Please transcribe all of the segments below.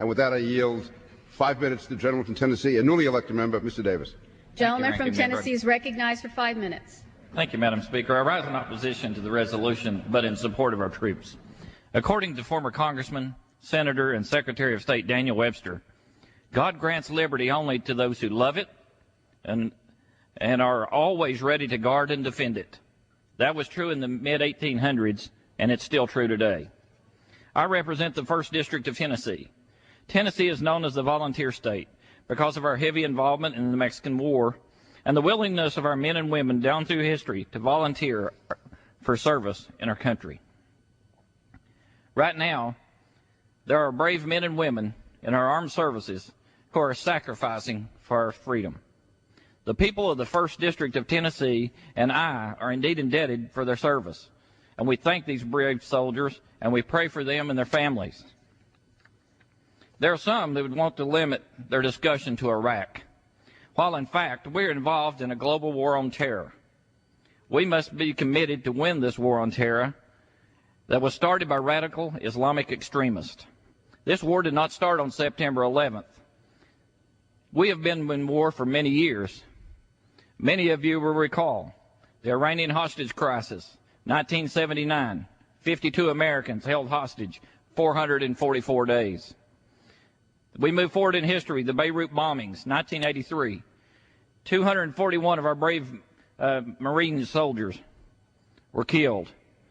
And with that, I yield 5 minutes to the gentleman from Tennessee, a newly elected member, Mr. Davis. Gentleman from Tennessee is recognized for 5 minutes. Thank you, Madam Speaker. I rise in opposition to the resolution, but in support of our troops. According to former Congressman, Senator, and Secretary of State Daniel Webster, God grants liberty only to those who love it and are always ready to guard and defend it. That was true in the mid-1800s, and it's still true today. I represent the 1st District of Tennessee. Tennessee is known as the volunteer state because of our heavy involvement in the Mexican War and the willingness of our men and women down through history to volunteer for service in our country. Right now, there are brave men and women in our armed services who are sacrificing for our freedom. The people of the 1st District of Tennessee and I are indeed indebted for their service, and we thank these brave soldiers, and we pray for them and their families. There are some that would want to limit their discussion to Iraq, while in fact we're involved in a global war on terror. We must be committed to win this war on terror that was started by radical Islamic extremists. This war did not start on September 11th. We have been in war for many years. Many of you will recall the Iranian hostage crisis, 1979, 52 Americans held hostage, 444 days. We move forward in history, the Beirut bombings, 1983, 241 of our brave Marine soldiers were killed.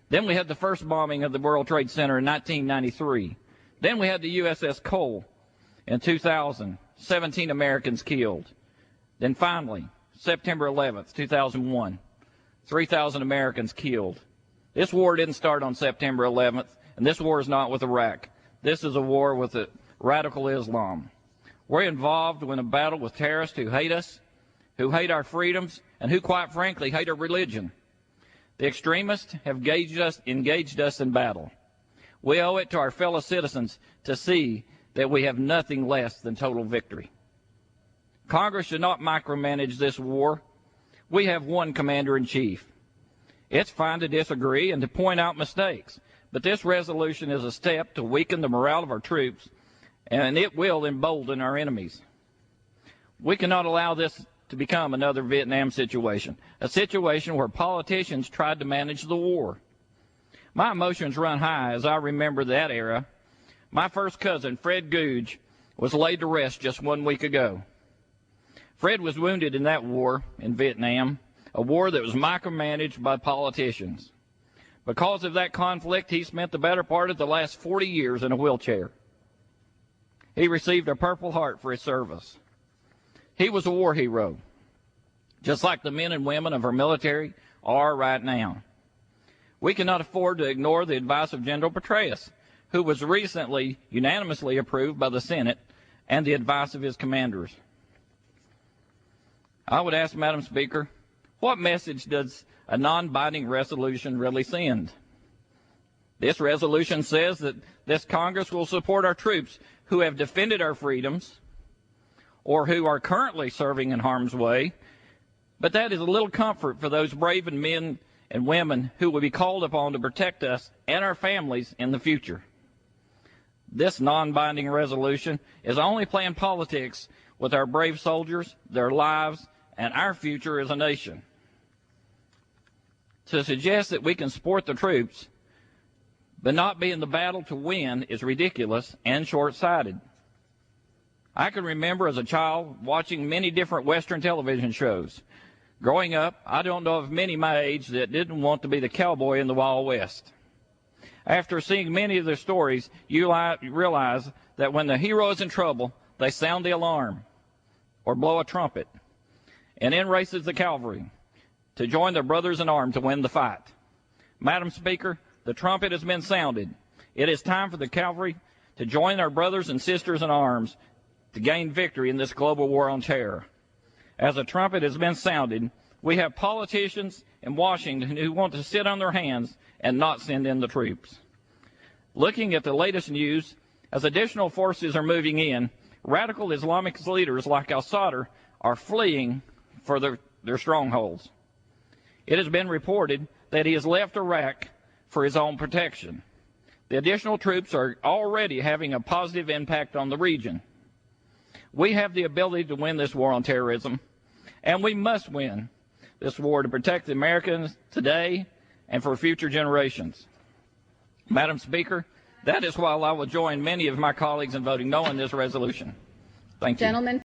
Then we had the first bombing of the World Trade Center in 1993. Then we had the USS Cole in 2000, 17 Americans killed. Then finally, September 11th, 2001, 3,000 Americans killed. This war didn't start on September 11th, and this war is not with Iraq. This is a war with radical Islam. We're involved in a battle with terrorists who hate us, who hate our freedoms, and who, quite frankly, hate our religion. The extremists have engaged us in battle. We owe it to our fellow citizens to see that we have nothing less than total victory. Congress should not micromanage this war. We have one commander-in-chief. It's fine to disagree and to point out mistakes, but this resolution is a step to weaken the morale of our troops, and it will embolden our enemies. We cannot allow this to become another Vietnam situation, a situation where politicians tried to manage the war. My emotions run high as I remember that era. My first cousin, Fred Googe, was laid to rest just 1 week ago. Fred was wounded in that war in Vietnam, a war that was micromanaged by politicians. Because of that conflict, he spent the better part of the last 40 years in a wheelchair. He received a Purple Heart for his service. He was a war hero, just like the men and women of our military are right now. We cannot afford to ignore the advice of General Petraeus, who was recently unanimously approved by the Senate, and the advice of his commanders. I would ask, Madam Speaker, what message does a non-binding resolution really send? This resolution says that this Congress will support our troops who have defended our freedoms or who are currently serving in harm's way, but that is a little comfort for those brave men and women who will be called upon to protect us and our families in the future. This non-binding resolution is only playing politics with our brave soldiers, their lives, and our future as a nation. To suggest that we can support the troops but not be in the battle to win is ridiculous and short-sighted. I can remember as a child watching many different Western television shows. Growing up, I don't know of many my age that didn't want to be the cowboy in the Wild West. After seeing many of their stories, you realize that when the hero is in trouble, they sound the alarm or blow a trumpet, and in races the cavalry to join their brothers in arms to win the fight. Madam Speaker, the trumpet has been sounded. It is time for the cavalry to join our brothers and sisters in arms to gain victory in this global war on terror. As the trumpet has been sounded, we have politicians in Washington who want to sit on their hands and not send in the troops. Looking at the latest news, as additional forces are moving in, radical Islamic leaders like al-Sadr are fleeing for their strongholds. It has been reported that he has left Iraq for his own protection. The additional troops are already having a positive impact on the region. We have the ability to win this war on terrorism, and we must win this war to protect the Americans today and for future generations. Madam Speaker, that is why I will join many of my colleagues in voting no on this resolution. Thank you. Gentleman